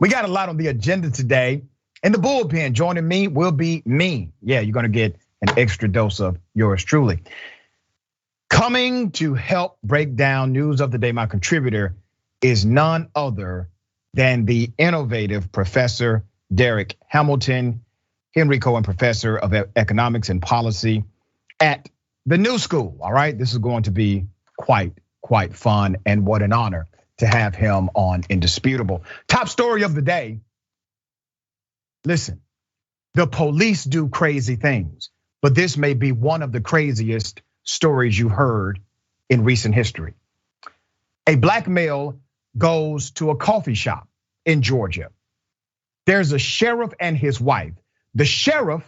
We got a lot on the agenda today. In the bullpen, joining me will be me. Yeah, you're gonna get an extra dose of yours truly. Coming to help break down news of the day, my contributor is none other than the innovative Professor Darrick Hamilton, Henry Cohen Professor of Economics and Policy at the New School. All right, this is going to be quite fun, and what an honor to have him on Indisputable. Top story of the day. Listen, the police do crazy things, but this may be one of the craziest stories you heard in recent history. A black male goes to a coffee shop in Georgia. There's a sheriff and his wife. The sheriff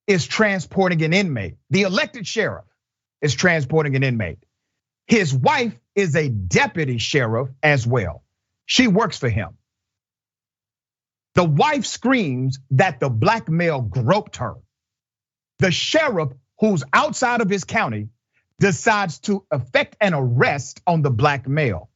is transporting an inmate. The elected sheriff is transporting an inmate. His wife is a deputy sheriff as well. She works for him. The wife screams that the black male groped her. The sheriff, who's outside of his county, decides to effect an arrest on the black male,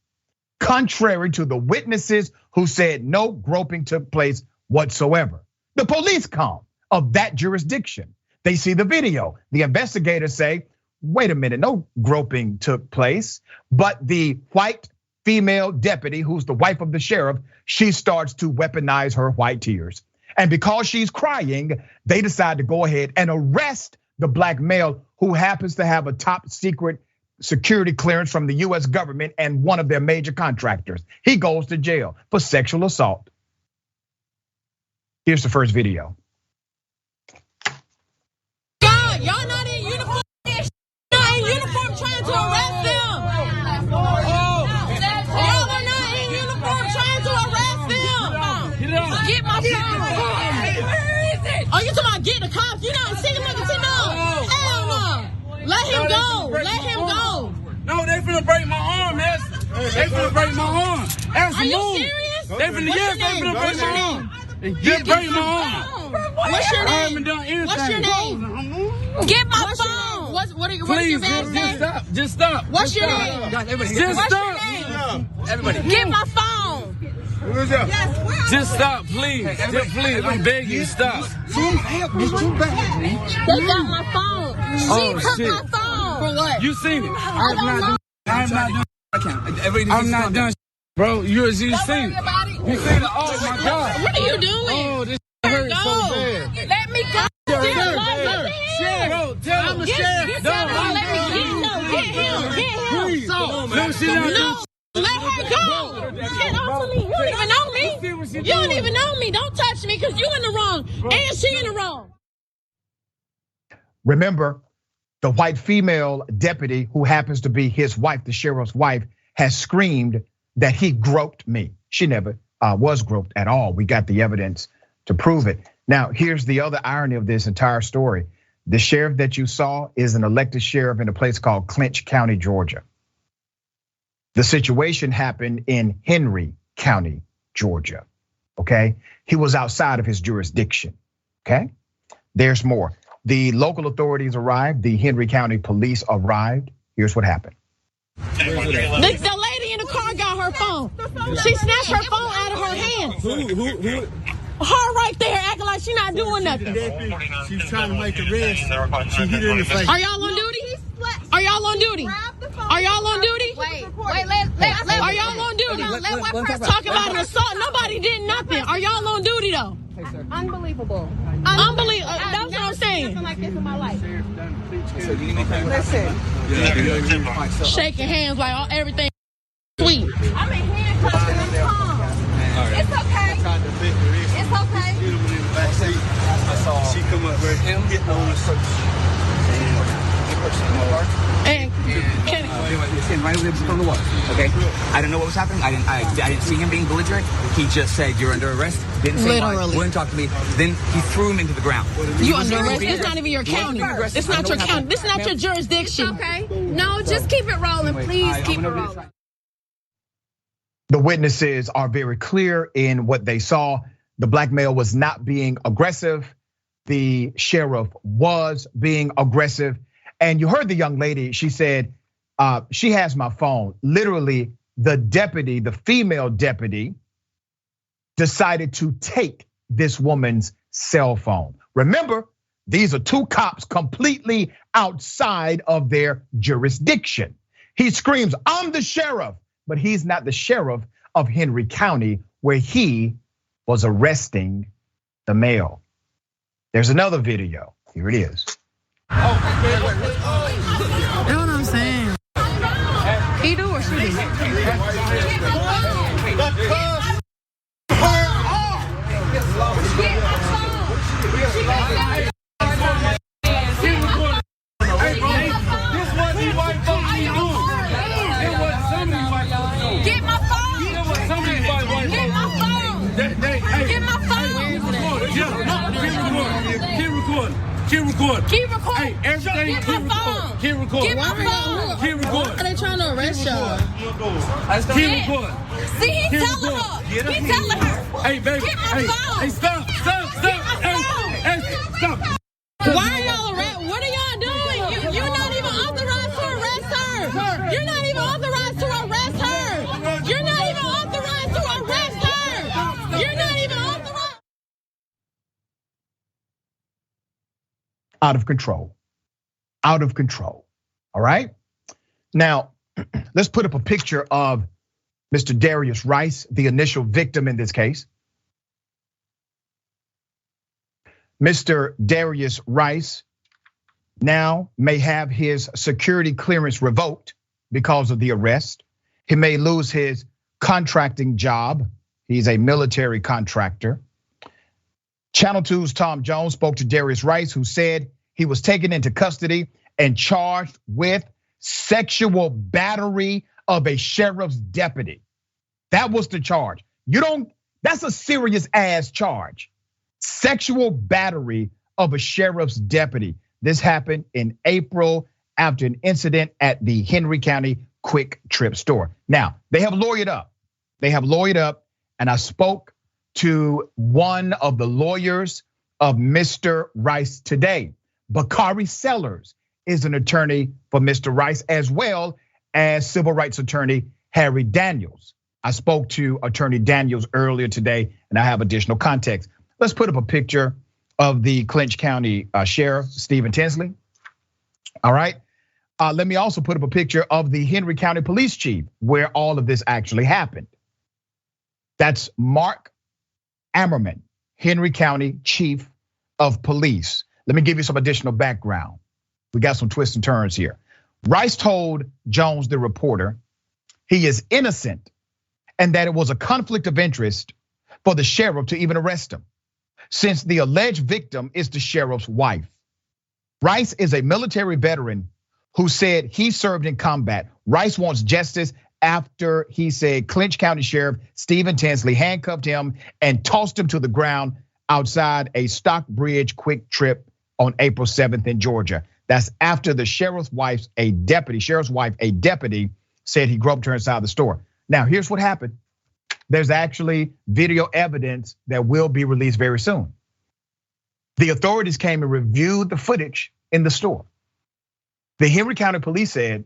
contrary to the witnesses who said no groping took place whatsoever. The police come of that jurisdiction. They see the video. The investigators say, wait a minute, no groping took place. But the white female deputy, who's the wife of the sheriff, she starts to weaponize her white tears. And because she's crying, they decide to go ahead and arrest the black male, who happens to have a top secret security clearance from the US government and one of their major contractors. He goes to jail for sexual assault. Here's the first video. Y'all not in uniform. Not in uniform trying to arrest them. Y'all are not in uniform trying to arrest them. Get my phone. Where is it? Oh, you talking about get the cops? You not seeing them like a Hell no. Let him go. Let him go. No, they finna break my arm, man. They finna break my arm. Are you serious? They finna break my arm. Get break my arm. What's your name? I haven't done anything. What's your name? Get my phone. What are your badge say? Just stop. What's your name? Just stop. Everybody. Get my phone. Just stop, please. Just please. I'm begging you, stop. It's too bad, man. They got my phone. She took my phone. For what? You seen it. I don't know. I'm not done, bro. You seen it. You seen it. Oh my God. What are you doing? Oh, this hurt so bad. Let me go. Bro, tell him. Get him. No, she not. Let her go. Get off of me. You don't even know me. You don't even know me. Don't touch me because you in the wrong and she in the wrong. Remember, the white female deputy, who happens to be his wife, the sheriff's wife, has screamed that he groped me. She never was groped at all. We got the evidence to prove it. Now, here's the other irony of this entire story. The sheriff that you saw is an elected sheriff in a place called Clinch County, Georgia. The situation happened in Henry County, Georgia, okay? He was outside of his jurisdiction, okay? There's more. The local authorities arrived, the Henry County police arrived. Here's what happened. The lady in the car got her phone. She snatched her phone out of her hand. Who? Her right there acting like she not doing nothing. She's trying to make a rest. She hit her in the face. Are y'all on duty? Are y'all on duty? Are y'all on duty? Wait, let Are y'all on duty? let one person Talk about an assault. Nobody did nothing. Are y'all on duty though? Unbelievable. Unbelievable. That's what I'm saying. Like this in my life. Listen. Shaking hands like everything sweet. I'm in handcuffs and I'm calm. It's okay. It's okay. She come up with him getting on the surface. And it's in right from the water. Okay, I don't know what was happening. I didn't see him being belligerent. He just said you're under arrest. Didn't say why. Wouldn't talk to me. Then he threw him into the ground. You under arrest? It's not even your county. It's not your county. This is not your jurisdiction. Okay. No, just keep it rolling, please. Keep it rolling. The witnesses are very clear in what they saw. The black male was not being aggressive. The sheriff was being aggressive. And you heard the young lady, she said, she has my phone. Literally, the deputy, the female deputy, decided to take this woman's cell phone. Remember, these are two cops completely outside of their jurisdiction. He screams, "I'm the sheriff," but he's not the sheriff of Henry County, where he was arresting the male. There's another video. Here it is. That's what I'm saying. He do or she do? Get my phone! Get my phone! Get my phone! Keep recording. Hey, everything. Keep recording. Keep recording. Why are they trying to arrest y'all? Keep recording. See, he's telling her. He's telling her. Hey, baby. Get my phone. Hey, stop. Hey, stop. Why are y'all arresting? What are y'all doing? You're not even authorized to arrest her. You're not even authorized to arrest her. You're not even authorized to arrest her. You're not even authorized. Out of control. Out of control. All right. Now, let's put up a picture of Mr. Darrius Rice, the initial victim in this case. Mr. Darrius Rice now may have his security clearance revoked because of the arrest. He may lose his contracting job. He's a military contractor. Channel 2's Tom Jones spoke to Darrius Rice, who said he was taken into custody and charged with sexual battery of a sheriff's deputy. That was the charge. That's a serious ass charge. Sexual battery of a sheriff's deputy. This happened in April after an incident at the Henry County Quick Trip store. Now, they have lawyered up. And I spoke to one of the lawyers of Mr. Rice today. Bakari Sellers is an attorney for Mr. Rice, as well as civil rights attorney Harry Daniels. I spoke to Attorney Daniels earlier today, and I have additional context. Let's put up a picture of the Clinch County Sheriff, Stephen Tinsley. All right. Let me also put up a picture of the Henry County Police Chief, where all of this actually happened. That's Mark Ammerman, Henry County Chief of Police. Let me give you some additional background. We got some twists and turns here. Rice told Jones, the reporter, he is innocent and that it was a conflict of interest for the sheriff to even arrest him, since the alleged victim is the sheriff's wife. Rice is a military veteran who said he served in combat. Rice wants justice after he said Clinch County Sheriff Stephen Tinsley handcuffed him and tossed him to the ground outside a Stockbridge Quick Trip on April 7th in Georgia. That's after the sheriff's wife, a deputy, said he groped her inside the store. Now, here's what happened. There's actually video evidence that will be released very soon. The authorities came and reviewed the footage in the store. The Henry County Police said,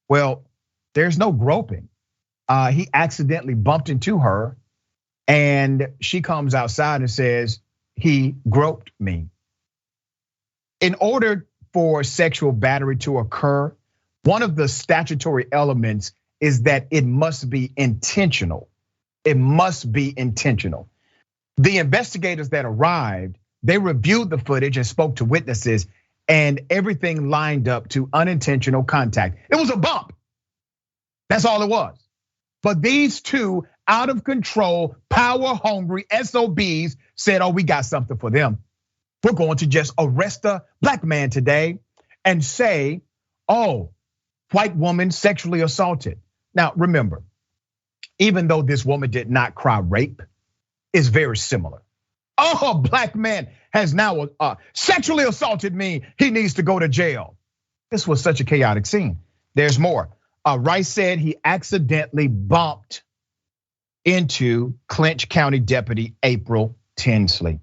well, there's no groping. He accidentally bumped into her and she comes outside and says, he groped me. In order for sexual battery to occur, one of the statutory elements is that it must be intentional. It must be intentional. The investigators that arrived, they reviewed the footage and spoke to witnesses, and everything lined up to unintentional contact. It was a bump. That's all it was. But these two out of control, power hungry SOBs said, oh, we got something for them. We're going to just arrest a black man today and say, oh, white woman sexually assaulted. Now, remember, even though this woman did not cry rape, it's very similar. Oh, a black man has now sexually assaulted me. He needs to go to jail. This was such a chaotic scene. There's more. Rice said he accidentally bumped into Clinch County Deputy April Tinsley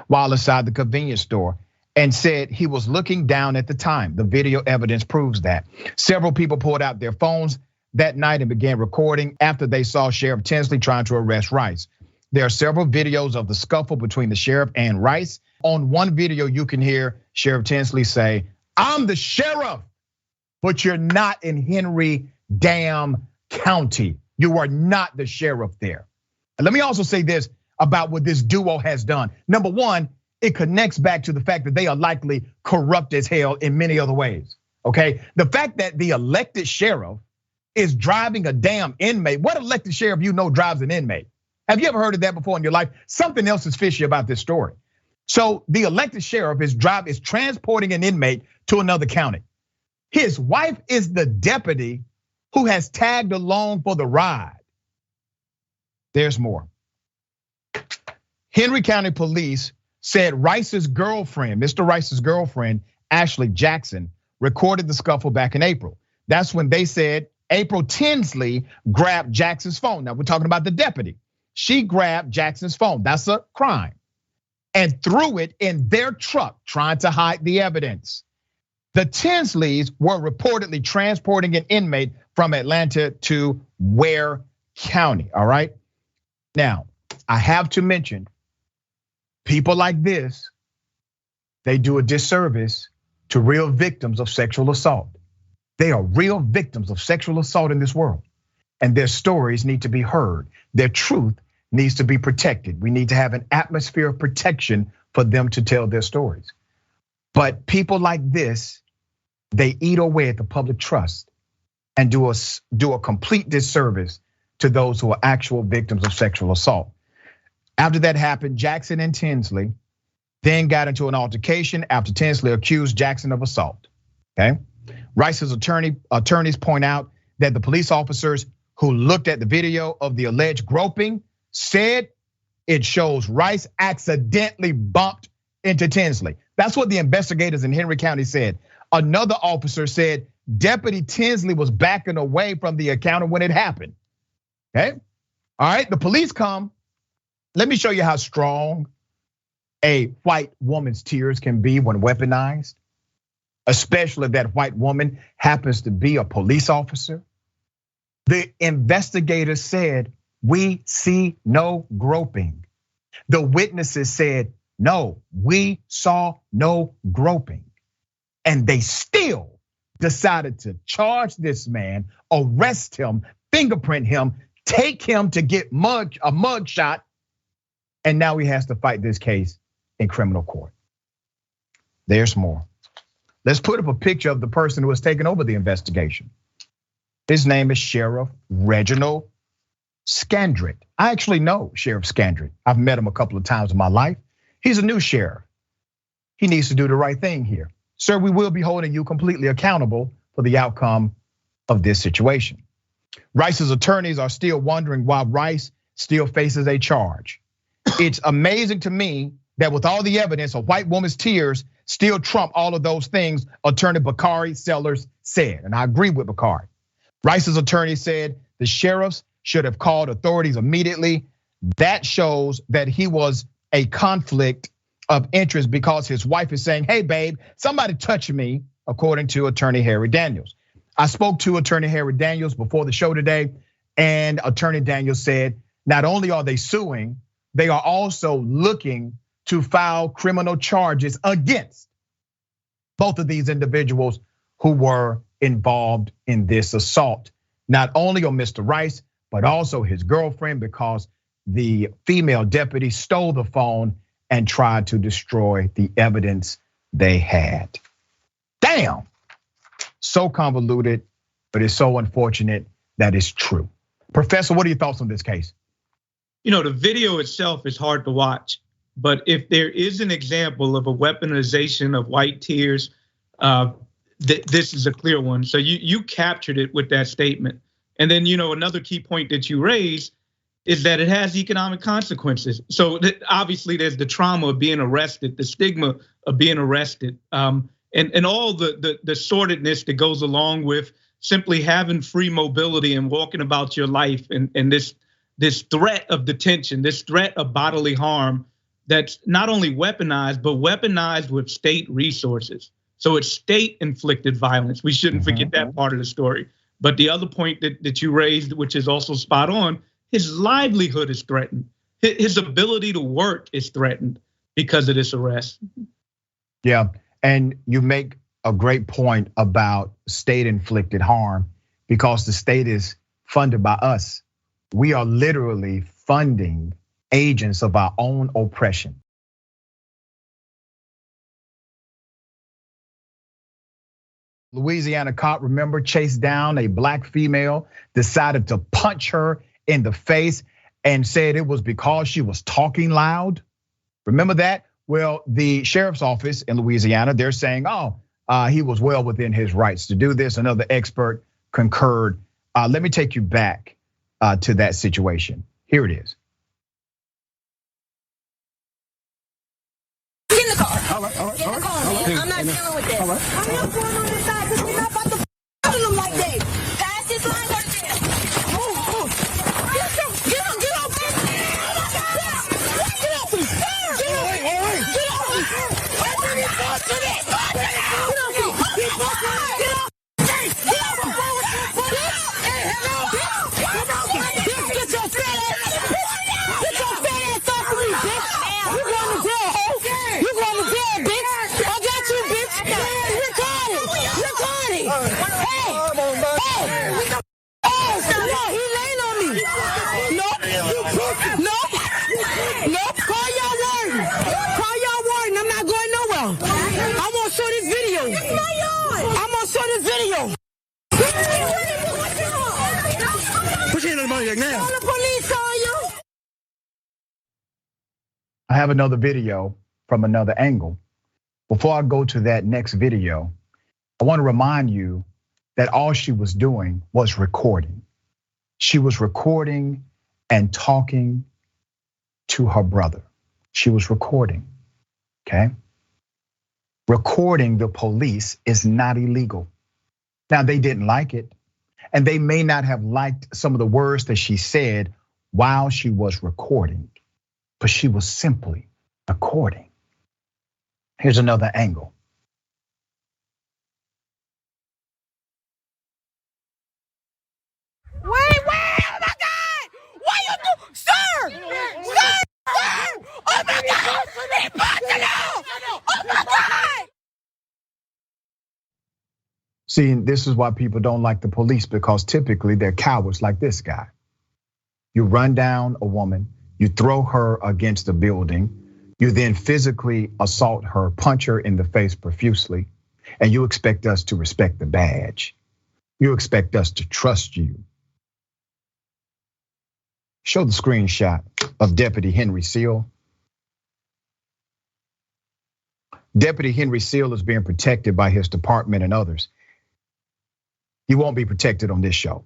while inside the convenience store, and said he was looking down at the time. The video evidence proves that. Several people pulled out their phones that night and began recording after they saw Sheriff Tinsley trying to arrest Rice. There are several videos of the scuffle between the sheriff and Rice. On one video, you can hear Sheriff Tinsley say, "I'm the sheriff, but you're not in Henry Dam County. You are not the sheriff there." And let me also say this about what this duo has done. Number one, it connects back to the fact that they are likely corrupt as hell in many other ways, okay? The fact that the elected sheriff is driving a damn inmate. What elected sheriff you know drives an inmate? Have you ever heard of that before in your life? Something else is fishy about this story. So the elected sheriff is transporting an inmate to another county. His wife is the deputy who has tagged along for the ride. There's more. Henry County Police said Rice's girlfriend, Mr. Rice's girlfriend, Ashley Jackson, recorded the scuffle back in April. That's when they said April Tinsley grabbed Jackson's phone. Now we're talking about the deputy. She grabbed Jackson's phone. That's a crime. And threw it in their truck, trying to hide the evidence. The Tinsleys were reportedly transporting an inmate from Atlanta to Ware County, all right? Now, I have to mention, people like this, they do a disservice to real victims of sexual assault. They are real victims of sexual assault in this world. And their stories need to be heard. Their truth needs to be protected. We need to have an atmosphere of protection for them to tell their stories. But people like this, they eat away at the public trust and do a complete disservice to those who are actual victims of sexual assault. After that happened, Jackson and Tinsley then got into an altercation after Tinsley accused Jackson of assault, okay? Rice's attorneys point out that the police officers who looked at the video of the alleged groping said it shows Rice accidentally bumped into Tinsley. That's what the investigators in Henry County said. Another officer said Deputy Tinsley was backing away from the encounter when it happened, okay? All right, the police come. Let me show you how strong a white woman's tears can be when weaponized, especially if that white woman happens to be a police officer. The investigators said, "We see no groping." The witnesses said, "No, we saw no groping." And they still decided to charge this man, arrest him, fingerprint him, take him to get a mug shot. And now he has to fight this case in criminal court. There's more. Let's put up a picture of the person who has taken over the investigation. His name is Sheriff Reginald Scandrett. I actually know Sheriff Scandrett. I've met him a couple of times in my life. He's a new sheriff. He needs to do the right thing here. Sir, we will be holding you completely accountable for the outcome of this situation. Rice's attorneys are still wondering why Rice still faces a charge. It's amazing to me that with all the evidence, a white woman's tears still trump all of those things, Attorney Bakari Sellers said, and I agree with Bakari. Rice's attorney said the sheriffs should have called authorities immediately. That shows that he was a conflict of interest because his wife is saying, "Hey babe, somebody touch me," according to Attorney Harry Daniels. I spoke to Attorney Harry Daniels before the show today, and Attorney Daniels said, not only are they suing, they are also looking to file criminal charges against both of these individuals who were involved in this assault. Not only on Mr. Rice, but also his girlfriend, because the female deputy stole the phone and tried to destroy the evidence they had. Damn, so convoluted, but it's so unfortunate that it's true. Professor, what are your thoughts on this case? You know, the video itself is hard to watch, but if there is an example of a weaponization of white tears, this is a clear one. So you captured it with that statement. And then, another key point that you raised is that it has economic consequences. So obviously there's the trauma of being arrested, the stigma of being arrested, and all the sordidness that goes along with simply having free mobility and walking about your life, and this threat of detention, this threat of bodily harm that's not only weaponized, but weaponized with state resources. So it's state inflicted violence. We shouldn't forget that part of the story. But the other point that you raised, which is also spot on, his livelihood is threatened. his ability to work is threatened because of this arrest. Yeah, and you make a great point about state-inflicted harm because the state is funded by us. We are literally funding agents of our own oppression. Louisiana cop, remember, chased down a black female, decided to punch her in the face and said it was because she was talking loud. Remember that? Well, the sheriff's office in Louisiana, they're saying, he was well within his rights to do this. Another expert concurred. Let me take you back to that situation. Here it is. Get in the car. All right. Get in the car, man. I'm not dealing with this. I'm not going on this side because we're not about to f*** them like that. Pass this line right there. Move. Get up. Get up. Oh my God. Get up. Get up. Get up. Why did he fall to this? Get up. Hey, hello. Get your fat ass off of me, bitch. You going to jail, ho? You going to jail, bitch. I got you, bitch. You're caught it. Hey. No, he laying on me. Nope. Call y'all warden. I'm not going nowhere. I'm gonna show this video. I'm gonna show this video. Put your hand on the money now. Call the police on you. I have another video from another angle. Before I go to that next video, I want to remind you that all she was doing was recording. She was recording and talking to her brother. She was recording, okay? Recording the police is not illegal. Now, they didn't like it, and they may not have liked some of the words that she said while she was recording, but she was simply recording. Here's another angle. Wait, oh my God! Why you do, sir! Oh my God! He busted out! Oh my God! See, this is why people don't like the police, because typically they're cowards like this guy. You run down a woman, you throw her against a building, you then physically assault her, punch her in the face profusely, and you expect us to respect the badge. You expect us to trust you. Show the screenshot of Deputy Henry Seal. Deputy Henry Seal is being protected by his department and others. He won't be protected on this show.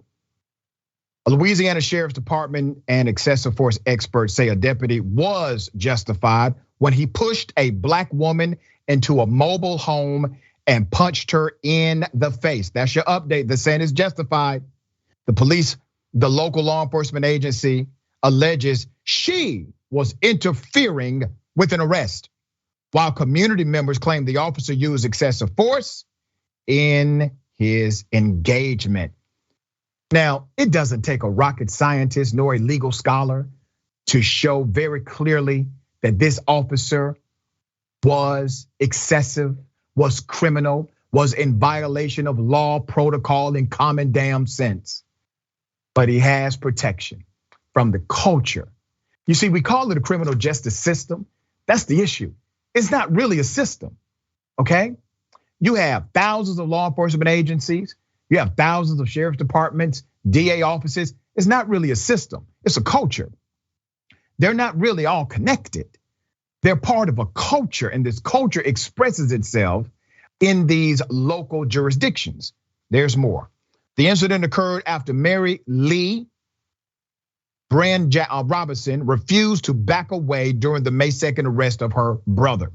A Louisiana Sheriff's Department and excessive force experts say a deputy was justified when he pushed a black woman into a mobile home and punched her in the face. That's your update. The saying is justified. The police, the local law enforcement agency, alleges she was interfering with an arrest, while community members claim the officer used excessive force in his engagement. Now, it doesn't take a rocket scientist nor a legal scholar to show very clearly that this officer was excessive, was criminal, was in violation of law, protocol, and common damn sense. But he has protection from the culture. You see, we call it a criminal justice system. That's the issue. It's not really a system, okay? You have thousands of law enforcement agencies. You have thousands of sheriff's departments, DA offices. It's not really a system, it's a culture. They're not really all connected. They're part of a culture, and this culture expresses itself in these local jurisdictions. There's more. The incident occurred after Mary Lee Robinson refused to back away during the May 2nd arrest of her brother.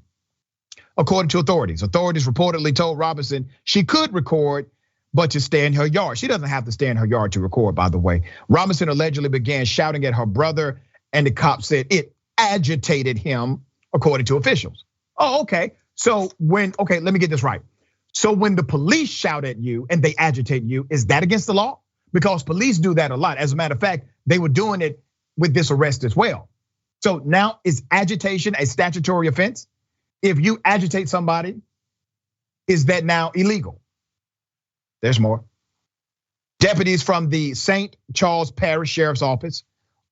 According to authorities reportedly told Robinson she could record, but to stay in her yard. She doesn't have to stay in her yard to record, by the way. Robinson allegedly began shouting at her brother, and the cop said it agitated him, according to officials. Oh, okay. So let me get this right. So when the police shout at you and they agitate you, is that against the law? Because police do that a lot. As a matter of fact, they were doing it with this arrest as well. So now is agitation a statutory offense? If you agitate somebody, is that now illegal? There's more. Deputies from the St. Charles Parish Sheriff's Office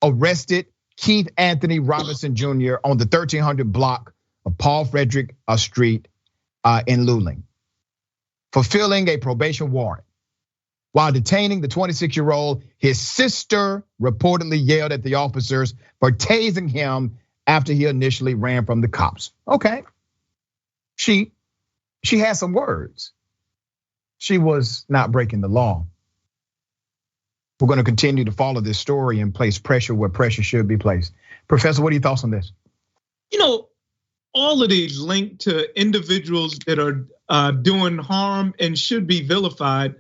arrested Keith Anthony Robinson Jr. on the 1300 block of Paul Frederick Street in Luling, fulfilling a probation warrant. While detaining the 26-year-old, his sister reportedly yelled at the officers for tasing him after he initially ran from the cops. Okay, she had some words. She was not breaking the law. We're going to continue to follow this story and place pressure where pressure should be placed. Professor, what are your thoughts on this? You know, all of these link to individuals that are doing harm and should be vilified.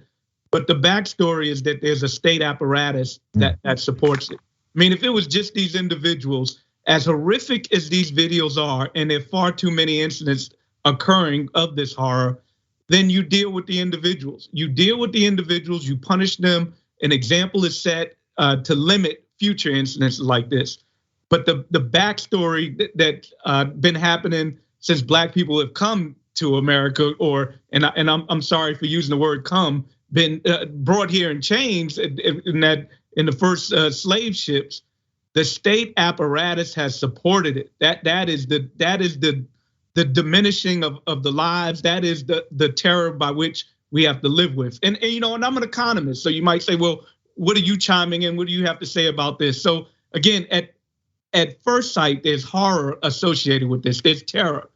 But the backstory is that there's a state apparatus that supports it. I mean, if it was just these individuals, as horrific as these videos are, and there are far too many incidents occurring of this horror, then you deal with the individuals. You deal with the individuals, you punish them. An example is set to limit future incidents like this. But the backstory that's been happening since Black people have come to America, and I'm sorry for using the word "come," been brought here and changed in the first slave ships, the state apparatus has supported it. That is the diminishing of the lives. That is the terror by which we have to live with. And I'm an economist, so you might say, well, what are you chiming in? What do you have to say about this? So again, at first sight, there's horror associated with this. There's terror,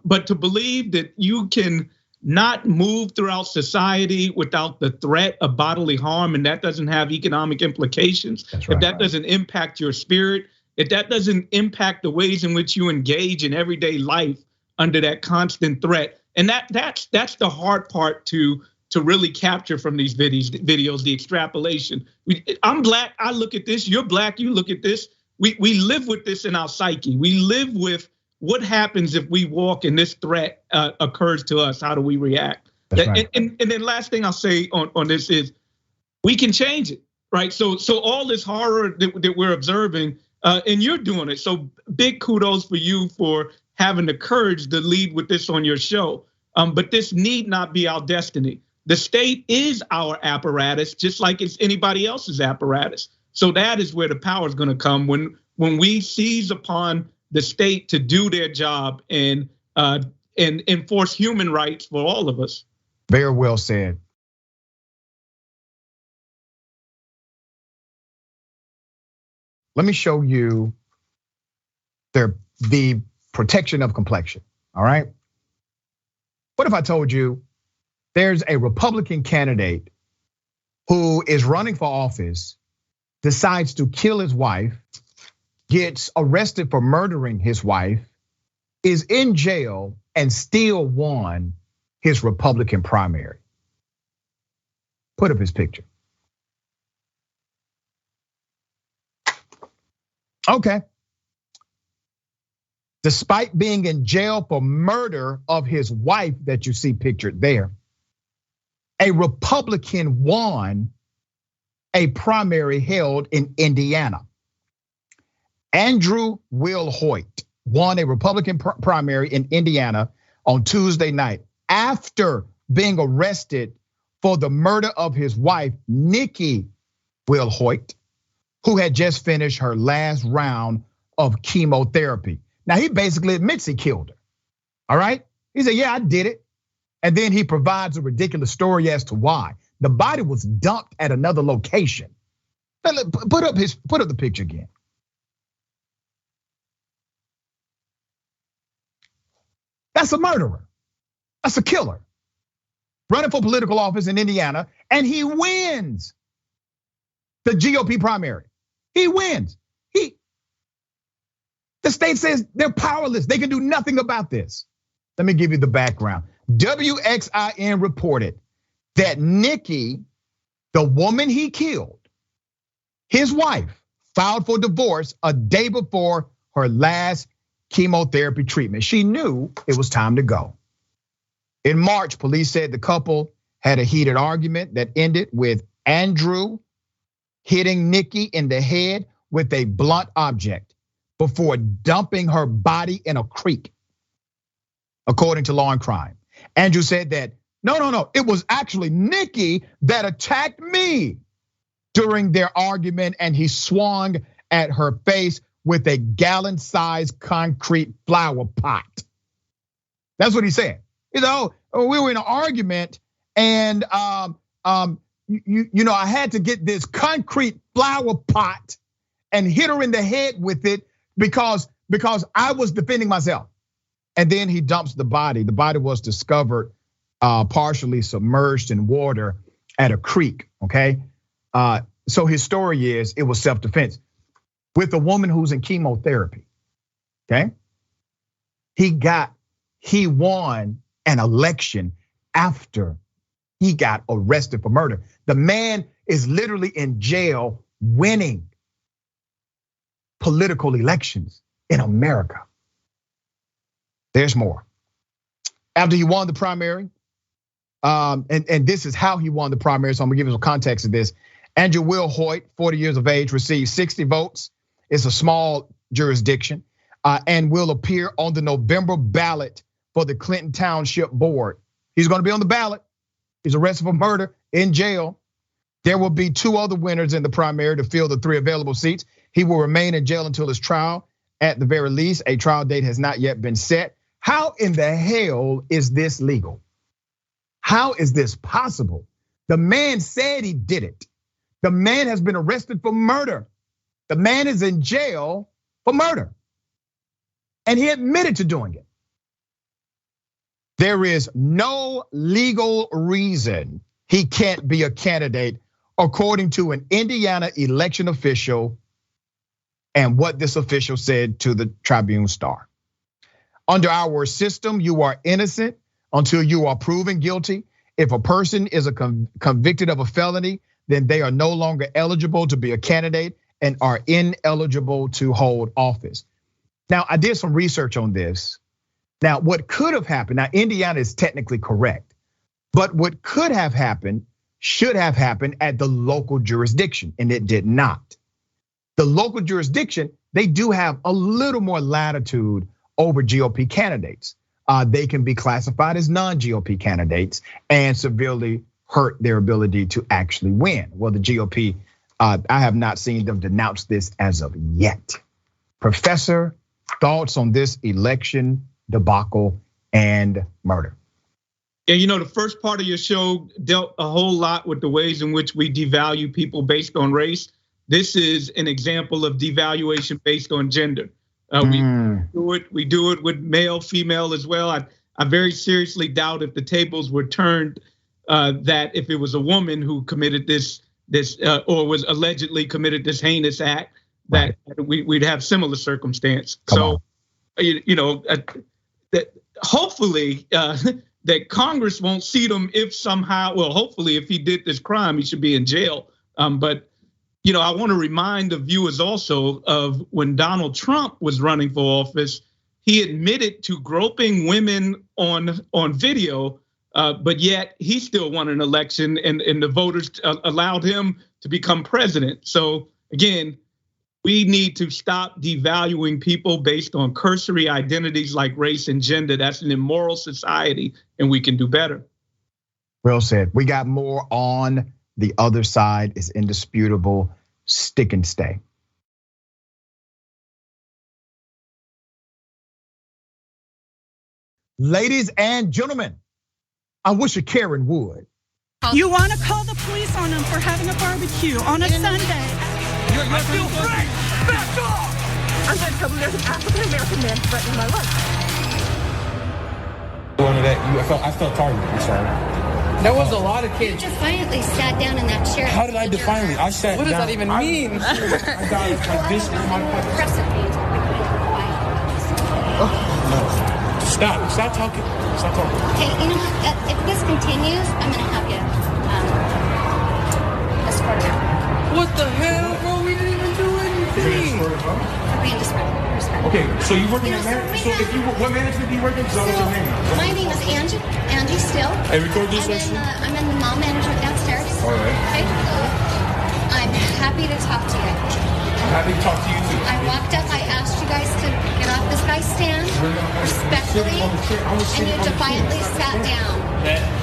but to believe that you can not move throughout society without the threat of bodily harm, and that doesn't have economic implications, if that doesn't impact your spirit, if that doesn't impact the ways in which you engage in everyday life under that constant threat, and that's the hard part to really capture from these videos, the extrapolation. I'm Black, I look at this, you're Black, you look at this. We live with this in our psyche. We live with what happens if we walk and this threat occurs to us. How do we react? Right. And then last thing I'll say on this is we can change it, right? So all this horror that we're observing, and you're doing it. So big kudos for you for having the courage to lead with this on your show. But this need not be our destiny. The state is our apparatus, just like it's anybody else's apparatus. So that is where the power is going to come when we seize upon the state to do their job and enforce human rights for all of us. Very well said. Let me show you the protection of complexion, all right? What if I told you there's a Republican candidate who is running for office, decides to kill his wife, gets arrested for murdering his wife, is in jail, and still won his Republican primary? Put up his picture. Okay. Despite being in jail for murder of his wife that you see pictured there, a Republican won a primary held in Indiana. Andrew Will Hoyt won a Republican primary in Indiana on Tuesday night after being arrested for the murder of his wife, Nikki Will Hoyt, who had just finished her last round of chemotherapy. Now, he basically admits he killed her, all right? He said, yeah, I did it. And then he provides a ridiculous story as to why. The body was dumped at another location. Put up the picture again. That's a murderer. That's a killer. Running for political office in Indiana, and he wins the GOP primary. He wins. The state says they're powerless. They can do nothing about this. Let me give you the background. WXIN reported that Nikki, the woman he killed, his wife, filed for divorce a day before her last chemotherapy treatment. She knew it was time to go. In March, police said the couple had a heated argument that ended with Andrew hitting Nikki in the head with a blunt object. before dumping her body in a creek, according to Law and Crime. Andrew said that, no, it was actually Nikki that attacked me during their argument, and he swung at her face with a gallon-sized concrete flower pot. That's what he said. We were in an argument, and I had to get this concrete flower pot and hit her in the head with it because I was defending myself. And then he dumps the body. The body was discovered partially submerged in water at a creek, okay? So his story is it was self-defense with a woman who's in chemotherapy, okay? He won an election after he got arrested for murder. The man is literally in jail winning political elections in America. There's more. After he won the primary, and this is how he won the primary, so I'm gonna give you some context of this. Andrew Will Hoyt, 40 years of age, received 60 votes. It's a small jurisdiction, and will appear on the November ballot for the Clinton Township Board. He's gonna be on the ballot. He's arrested for murder, in jail. There will be 2 other winners in the primary to fill the 3 available seats. He will remain in jail until his trial. At the very least, a trial date has not yet been set. How in the hell is this legal? How is this possible? The man said he did it. The man has been arrested for murder. The man is in jail for murder. And he admitted to doing it. There is no legal reason he can't be a candidate, according to an Indiana election official and what this official said to the Tribune Star. Under our system, you are innocent until you are proven guilty. If a person is convicted of a felony, then they are no longer eligible to be a candidate and are ineligible to hold office. Now, I did some research on this. Now, what could have happened, now Indiana is technically correct, but what could have happened should have happened at the local jurisdiction, and it did not. The local jurisdiction, they do have a little more latitude over GOP candidates. They can be classified as non-GOP candidates and severely hurt their ability to actually win. Well, the GOP, I have not seen them denounce this as of yet. Professor, thoughts on this election debacle and murder? Yeah, the first part of your show dealt a whole lot with the ways in which we devalue people based on race. This is an example of devaluation based on gender. We do it with male, female as well. I very seriously doubt if the tables were turned that if it was a woman who committed this or was allegedly committed this heinous act, that we'd have similar circumstance. So, that hopefully that Congress won't seat him if somehow, well, hopefully if he did this crime, he should be in jail. But I want to remind the viewers also of when Donald Trump was running for office, he admitted to groping women on video, but yet he still won an election and the voters allowed him to become president. So again, we need to stop devaluing people based on cursory identities like race and gender. That's an immoral society, and we can do better. Well said. We got more on the other side. Is indisputable. Stick and stay. Ladies and gentlemen, I wish a Karen would. You want to call the police on them for having a barbecue on a Sunday. You're still free. Back off. I'm going to tell them there's an African-American man threatening my life. I felt targeted. I'm sorry. There was a lot of kids. You defiantly sat down in that chair. How did I defiantly? I sat down. What does that even mean? I got it like this. Stop talking. Stop talking. Okay, you know what? If this continues, I'm gonna have you escorted out. What the hell, bro? We didn't even do anything. For being disrespectful. Okay, so you working at management? So if you, what management do you work in? So what's your name? My name is Angie Still. Hey, record this session. I'm in the mall management downstairs. All right. Okay. I'm happy to talk to you. I'm happy to talk to you too. I walked up, I asked you guys guy stand respectfully, and you defiantly sat down.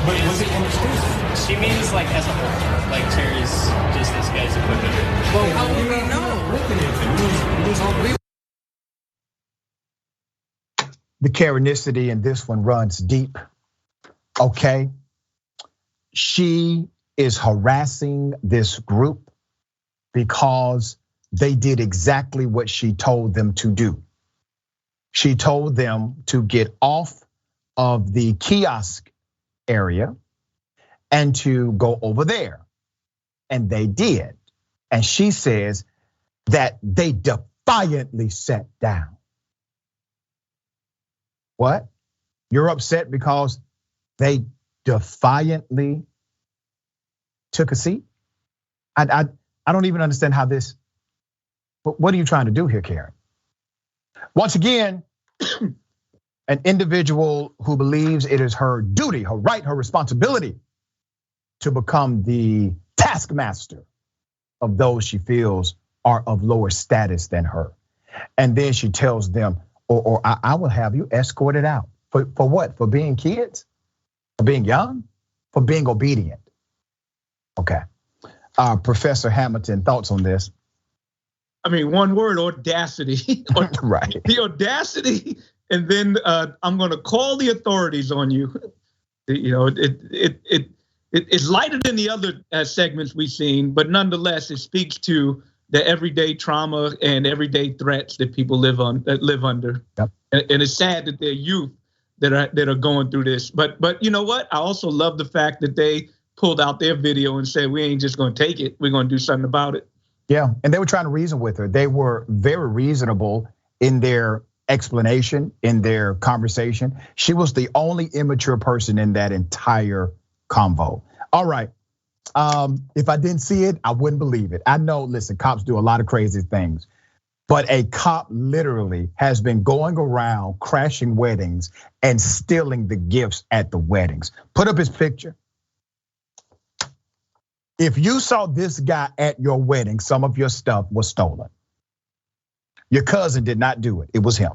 But was it understood? She means like as a whole, like Terry's just this guy's equipment. Well, how would we know? The Karenicity in this one runs deep, okay? She is harassing this group because they did exactly what she told them to do. She told them to get off of the kiosk area and to go over there. And they did. And she says that they defiantly sat down. What? You're upset because they defiantly took a seat? I don't even understand how this, but what are you trying to do here, Karen? Once again, an individual who believes it is her duty, her right, her responsibility to become the taskmaster of those she feels are of lower status than her. And then she tells them, or I will have you escorted out. For what? For being kids? For being young? For being obedient? Okay. Professor Hamilton, thoughts on this? I mean, one word: audacity. Right. The audacity, and then I'm going to call the authorities on you. You know, it's lighter than the other segments we've seen, but nonetheless, it speaks to the everyday trauma and everyday threats that people live under. Yep. And it's sad that they're youth that are going through this. But you know what? I also love the fact that they pulled out their video and said, we ain't just gonna take it, we're gonna do something about it. Yeah, and they were trying to reason with her. They were very reasonable in their explanation, in their conversation. She was the only immature person in that entire convo. All right, if I didn't see it, I wouldn't believe it. I know, listen, cops do a lot of crazy things, but a cop literally has been going around crashing weddings and stealing the gifts at the weddings. Put up his picture. If you saw this guy at your wedding, some of your stuff was stolen. Your cousin did not do it, it was him.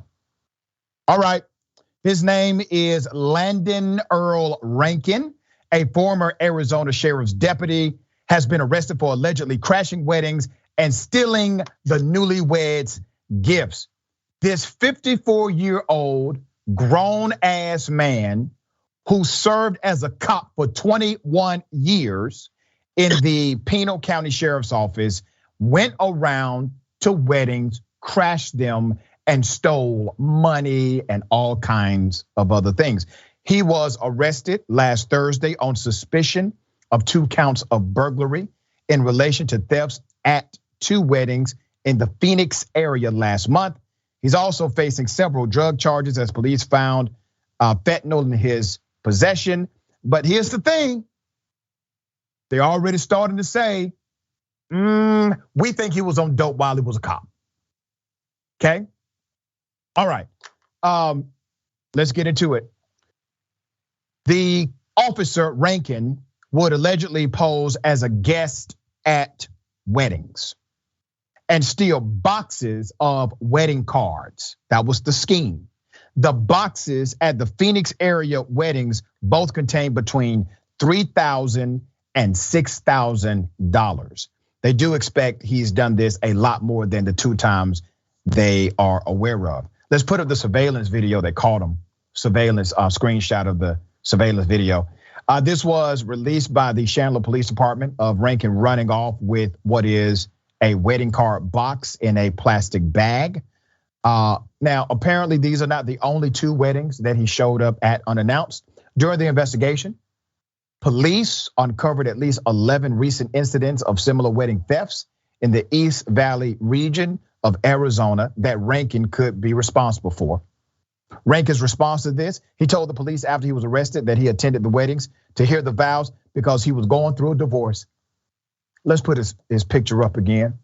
All right, his name is Landon Earl Rankin, a former Arizona sheriff's deputy, has been arrested for allegedly crashing weddings and stealing the newlyweds' gifts. This 54-year-old grown ass man who served as a cop for 21 years in the Pinal County Sheriff's Office went around to weddings, crashed them, and stole money and all kinds of other things. He was arrested last Thursday on suspicion of 2 counts of burglary in relation to thefts at 2 weddings in the Phoenix area last month. He's also facing several drug charges as police found fentanyl in his possession. But here's the thing. They're already starting to say, we think he was on dope while he was a cop. Okay? All right, let's get into it. The officer, Rankin, would allegedly pose as a guest at weddings and steal boxes of wedding cards. That was the scheme. The boxes at the Phoenix area weddings both contained between $3,000 and $6,000. They do expect he's done this a lot more than the 2 times they are aware of. Let's put up the surveillance video. They called him surveillance, screenshot of the surveillance video. This was released by the Chandler Police Department of Rankin running off with what is a wedding card box in a plastic bag. Now, apparently these are not the only 2 weddings that he showed up at unannounced. During the investigation, police uncovered at least 11 recent incidents of similar wedding thefts in the East Valley region of Arizona that Rankin could be responsible for. Rankin's response to this, he told the police after he was arrested that he attended the weddings to hear the vows because he was going through a divorce. Let's put his picture up again.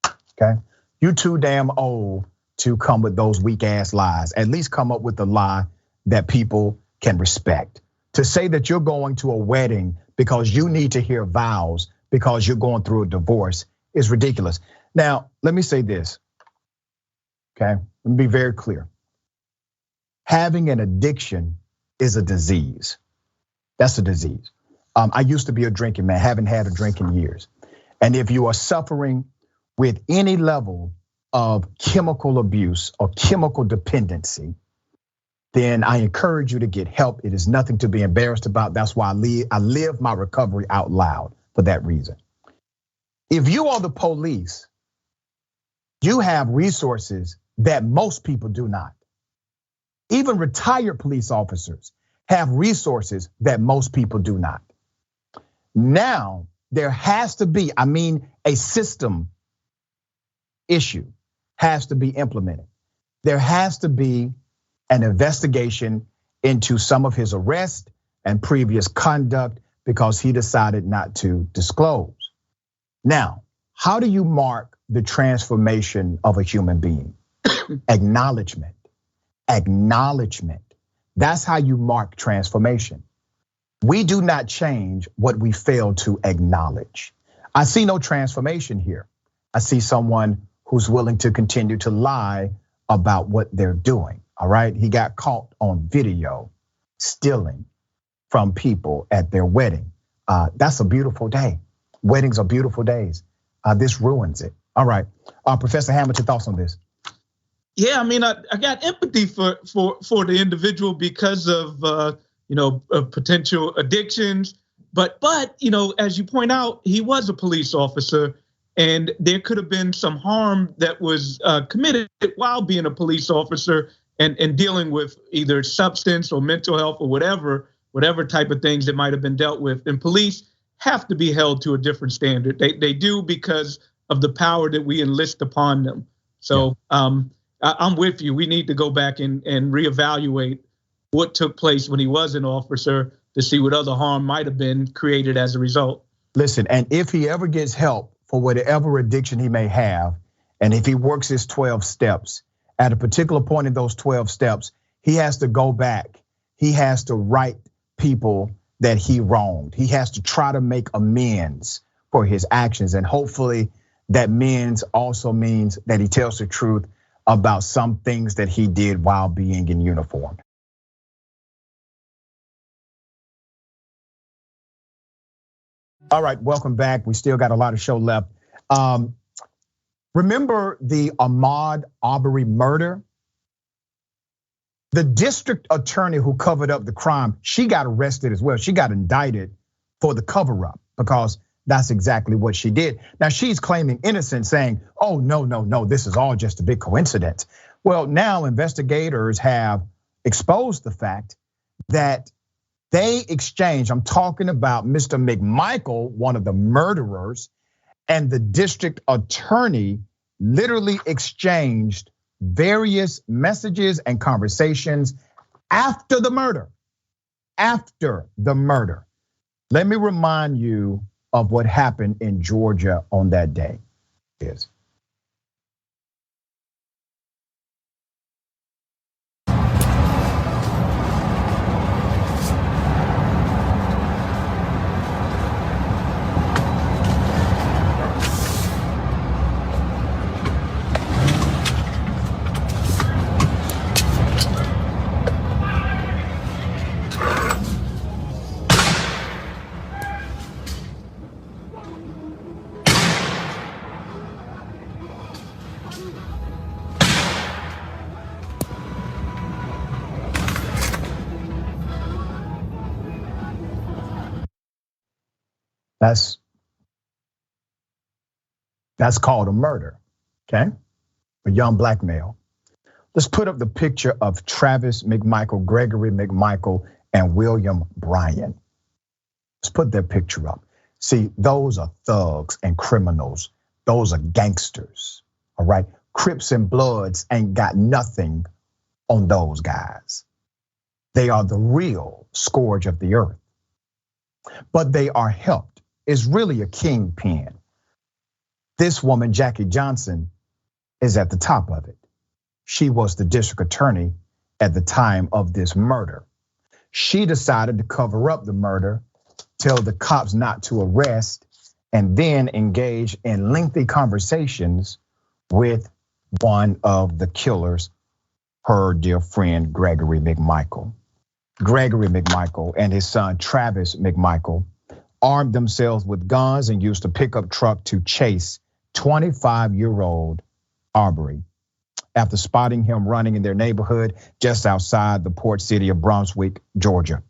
Okay, you too damn old to come with those weak ass lies. At least come up with a lie that people can respect. To say that you're going to a wedding because you need to hear vows because you're going through a divorce is ridiculous. Now, let me say this, okay? Let me be very clear. Having an addiction is a disease. That's a disease. I used to be a drinking man, haven't had a drink in years. And if you are suffering with any level of chemical abuse or chemical dependency, then I encourage you to get help. It is nothing to be embarrassed about. That's why I live my recovery out loud for that reason. If you are the police, you have resources that most people do not. Even retired police officers have resources that most people do not. Now, there has to be, a system issue has to be implemented. There has to be an investigation into some of his arrest and previous conduct because he decided not to disclose. Now, how do you mark the transformation of a human being? Acknowledgement. That's how you mark transformation. We do not change what we fail to acknowledge. I see no transformation here. I see someone who's willing to continue to lie about what they're doing, all right? He got caught on video stealing from people at their wedding. That's a beautiful day. Weddings are beautiful days. This ruins it. All right, Professor Hammond, your thoughts on this? Yeah, I got empathy for the individual because of potential addictions, but as you point out, he was a police officer, and there could have been some harm that was committed while being a police officer and dealing with either substance or mental health or whatever type of things that might have been dealt with. And police have to be held to a different standard. They do because of the power that we enlist upon them. So I'm with you. We need to go back and reevaluate what took place when he was an officer to see what other harm might have been created as a result. Listen, and if he ever gets help for whatever addiction he may have, and if he works his 12 steps, at a particular point in those 12 steps, he has to go back. He has to right people that he wronged. He has to try to make amends for his actions. And hopefully that amends also means that he tells the truth about some things that he did while being in uniform. All right, welcome back. We still got a lot of show left. Remember the Ahmaud Arbery murder? The district attorney who covered up the crime, she got arrested as well. She got indicted for the cover up because that's exactly what she did. Now she's claiming innocence, saying, oh, no, this is all just a big coincidence. Well, now investigators have exposed the fact that they exchanged, I'm talking about Mr. McMichael, one of the murderers, and the district attorney literally exchanged various messages and conversations after the murder. Let me remind you of what happened in Georgia on that day. Yes. That's called a murder, okay? A young black male. Let's put up the picture of Travis McMichael, Gregory McMichael, and William Bryan. Let's put their picture up. See, those are thugs and criminals. Those are gangsters, all right? Crips and Bloods ain't got nothing on those guys. They are the real scourge of the earth. But they are helped. It's really a kingpin. This woman, Jackie Johnson, is at the top of it. She was the district attorney at the time of this murder. She decided to cover up the murder, tell the cops not to arrest, and then engage in lengthy conversations with one of the killers, her dear friend Gregory McMichael. Gregory McMichael and his son Travis McMichael armed themselves with guns and used a pickup truck to chase 25-year-old Arbery after spotting him running in their neighborhood just outside the port city of Brunswick, Georgia.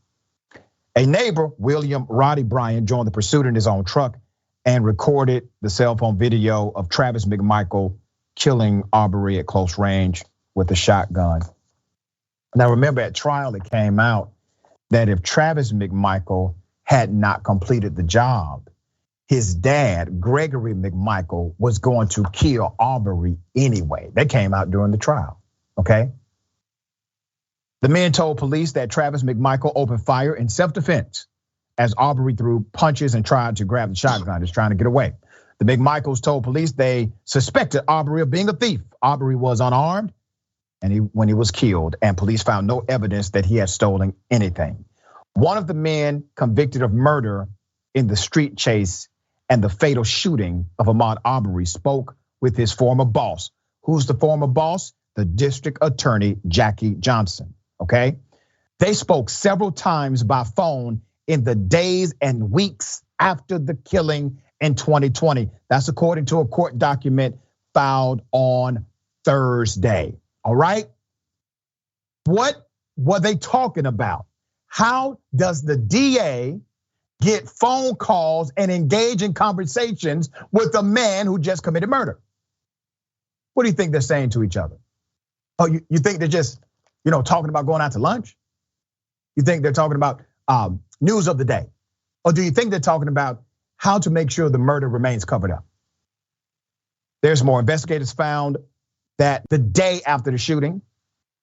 A neighbor, William Roddy Bryan, joined the pursuit in his own truck and recorded the cell phone video of Travis McMichael killing Arbery at close range with a shotgun. Now remember, at trial it came out that if Travis McMichael had not completed the job, his dad, Gregory McMichael, was going to kill Arbery anyway. That came out during the trial, okay? The men told police that Travis McMichael opened fire in self-defense as Arbery threw punches and tried to grab the shotgun, just trying to get away. The McMichaels told police they suspected Arbery of being a thief. Arbery was unarmed when he was killed, and police found no evidence that he had stolen anything. One of the men convicted of murder in the street chase and the fatal shooting of Ahmaud Arbery spoke with his former boss. Who's the former boss? The district attorney, Jackie Johnson, okay? They spoke several times by phone in the days and weeks after the killing in 2020. That's according to a court document filed on Thursday, all right? What were they talking about? How does the DA get phone calls and engage in conversations with a man who just committed murder? What do you think they're saying to each other? Oh, you think they're just, talking about going out to lunch? You think they're talking about news of the day? Or do you think they're talking about how to make sure the murder remains covered up? There's more. Investigators found that the day after the shooting,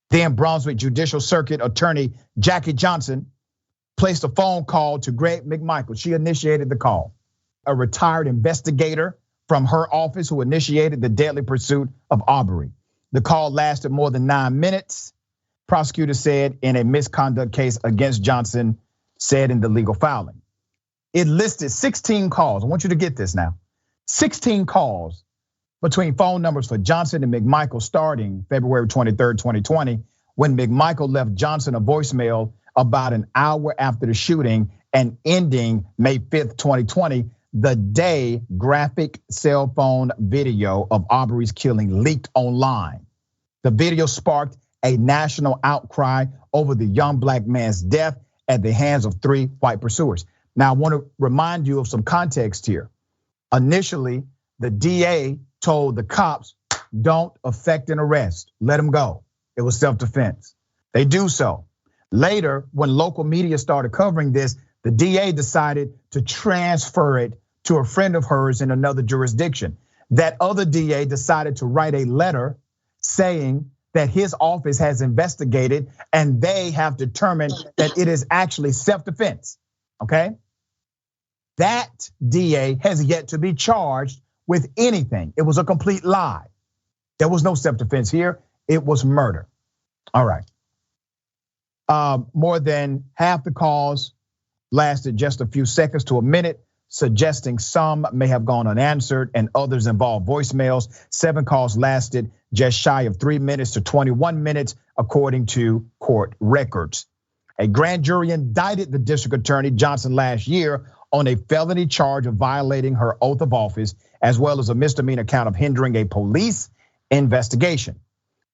then Brunswick Judicial Circuit attorney Jackie Johnson placed a phone call to Greg McMichael. She initiated the call. A retired investigator from her office who initiated the deadly pursuit of Arbery. The call lasted more than 9 minutes. Prosecutors said in a misconduct case against Johnson, said in the legal filing. It listed 16 calls. I want you to get this now. 16 calls between phone numbers for Johnson and McMichael starting February 23rd, 2020, when McMichael left Johnson a voicemail about an hour after the shooting and ending May 5th, 2020, the day graphic cell phone video of Arbery's killing leaked online. The video sparked a national outcry over the young black man's death at the hands of 3 white pursuers. Now, I want to remind you of some context here. Initially, the DA told the cops, don't effect an arrest, let him go. It was self-defense. They do so. Later, when local media started covering this, the DA decided to transfer it to a friend of hers in another jurisdiction. That other DA decided to write a letter saying that his office has investigated and they have determined that it is actually self-defense, okay? That DA has yet to be charged with anything. It was a complete lie. There was no self-defense here, it was murder. All right. More than half the calls lasted just a few seconds to a minute, suggesting some may have gone unanswered and others involved voicemails. 7 calls lasted just shy of 3 minutes to 21 minutes, according to court records. A grand jury indicted the district attorney Johnson last year on a felony charge of violating her oath of office, as well as a misdemeanor count of hindering a police investigation.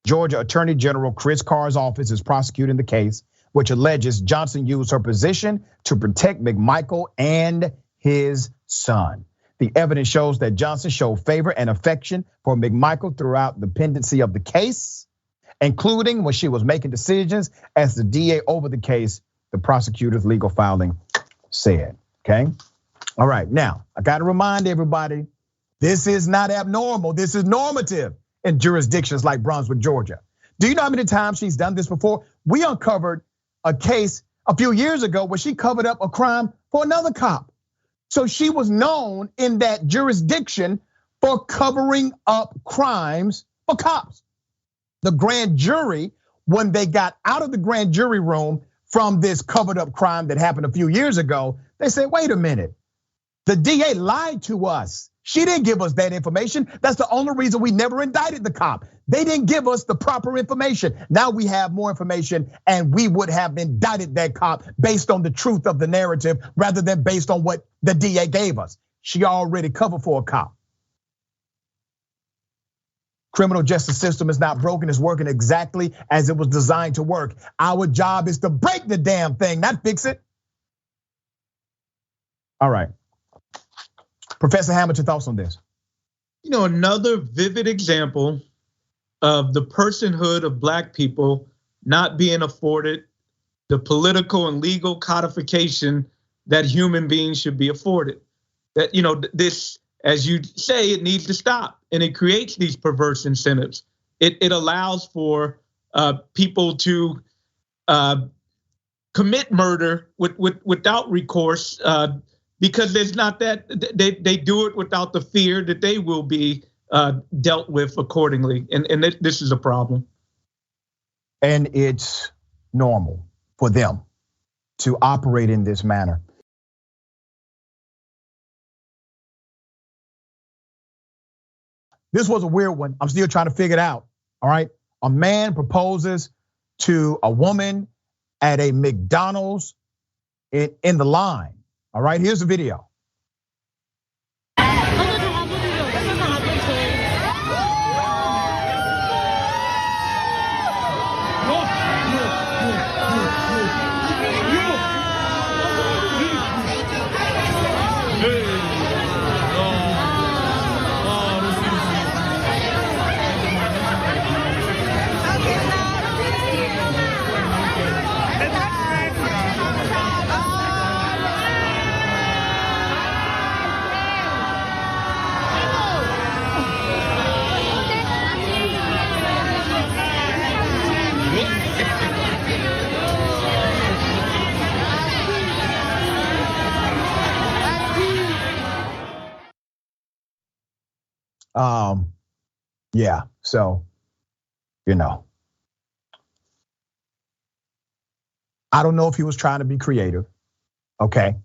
Georgia Attorney General Chris Carr's office is prosecuting the case, which alleges Johnson used her position to protect McMichael and his son. The evidence shows that Johnson showed favor and affection for McMichael throughout the pendency of the case, including when she was making decisions as the DA over the case, the prosecutor's legal filing said, okay? All right, now, I gotta remind everybody, this is not abnormal, this is normative in jurisdictions like Brunswick, Georgia. Do you know how many times she's done this before? We uncovered a case a few years ago where she covered up a crime for another cop. So she was known in that jurisdiction for covering up crimes for cops. The grand jury, when they got out of the grand jury room from this covered up crime that happened a few years ago, they said, wait a minute. The DA lied to us. She didn't give us that information. That's the only reason we never indicted the cop. They didn't give us the proper information. Now we have more information and we would have indicted that cop based on the truth of the narrative rather than based on what the DA gave us. She already covered for a cop. Criminal justice system is not broken, it's working exactly as it was designed to work. Our job is to break the damn thing, not fix it. All right. Professor Hamilton, thoughts on this? You know, another vivid example of the personhood of Black people not being afforded the political and legal codification that human beings should be afforded. That, you know, this, as you say, it needs to stop, and it creates these perverse incentives. It allows for people to commit murder without recourse. Because there's not that, they do it without the fear that they will be dealt with accordingly. And this is a problem. And it's normal for them to operate in this manner. This was a weird one. I'm still trying to figure it out, all right? A man proposes to a woman at a McDonald's in the line. All right, here's the video. Yeah, so, you know, I don't know if he was trying to be creative, okay?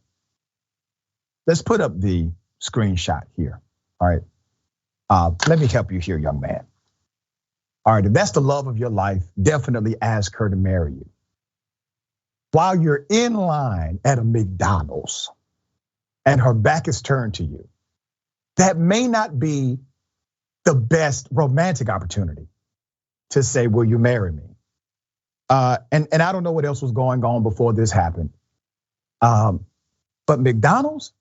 Let's put up the screenshot here, all right? Let me help you here, young man. All right, if that's the love of your life, definitely ask her to marry you. While you're in line at a McDonald's and her back is turned to you, that may not be the best romantic opportunity to say, will you marry me? And I don't know what else was going on before this happened. But McDonald's,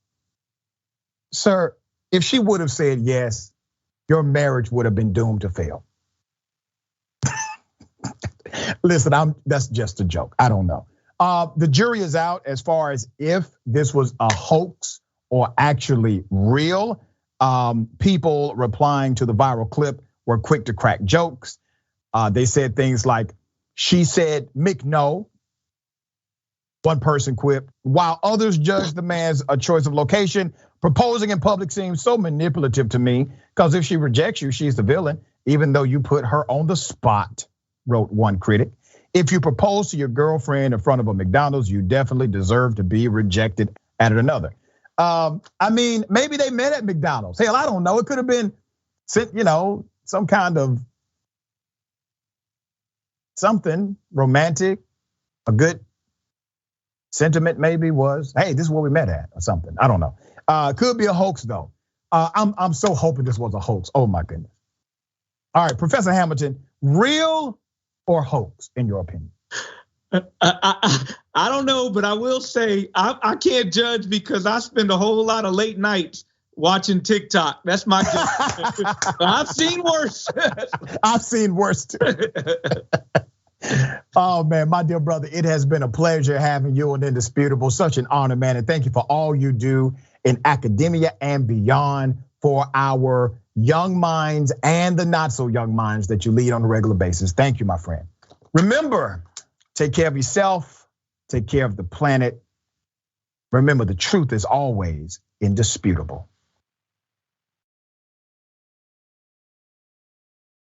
sir, if she would have said yes, your marriage would have been doomed to fail. Listen, that's just a joke, I don't know. The jury is out as far as if this was a hoax or actually real. People replying to the viral clip were quick to crack jokes. They said things like, she said, Mick, no. One person quipped, while others judged the man's choice of location. Proposing in public seems so manipulative to me, because if she rejects you, she's the villain, even though you put her on the spot, wrote one critic. If you propose to your girlfriend in front of a McDonald's, you definitely deserve to be rejected, added another. I mean, maybe they met at McDonald's. Hell, I don't know. It could have been, you know, some kind of something romantic, a good sentiment maybe was, hey, this is where we met at or something. I don't know. Could be a hoax though. I'm so hoping this was a hoax. Oh my goodness. All right, Professor Hamilton, real or hoax in your opinion? I don't know, but I will say I can't judge because I spend a whole lot of late nights watching TikTok. That's my judgment. I've seen worse. I've seen worse too. Oh man, my dear brother, it has been a pleasure having you on Indisputable. Such an honor, man, and thank you for all you do in academia and beyond for our young minds and the not so young minds that you lead on a regular basis. Thank you, my friend. Remember, take care of yourself, take care of the planet. Remember, the truth is always indisputable.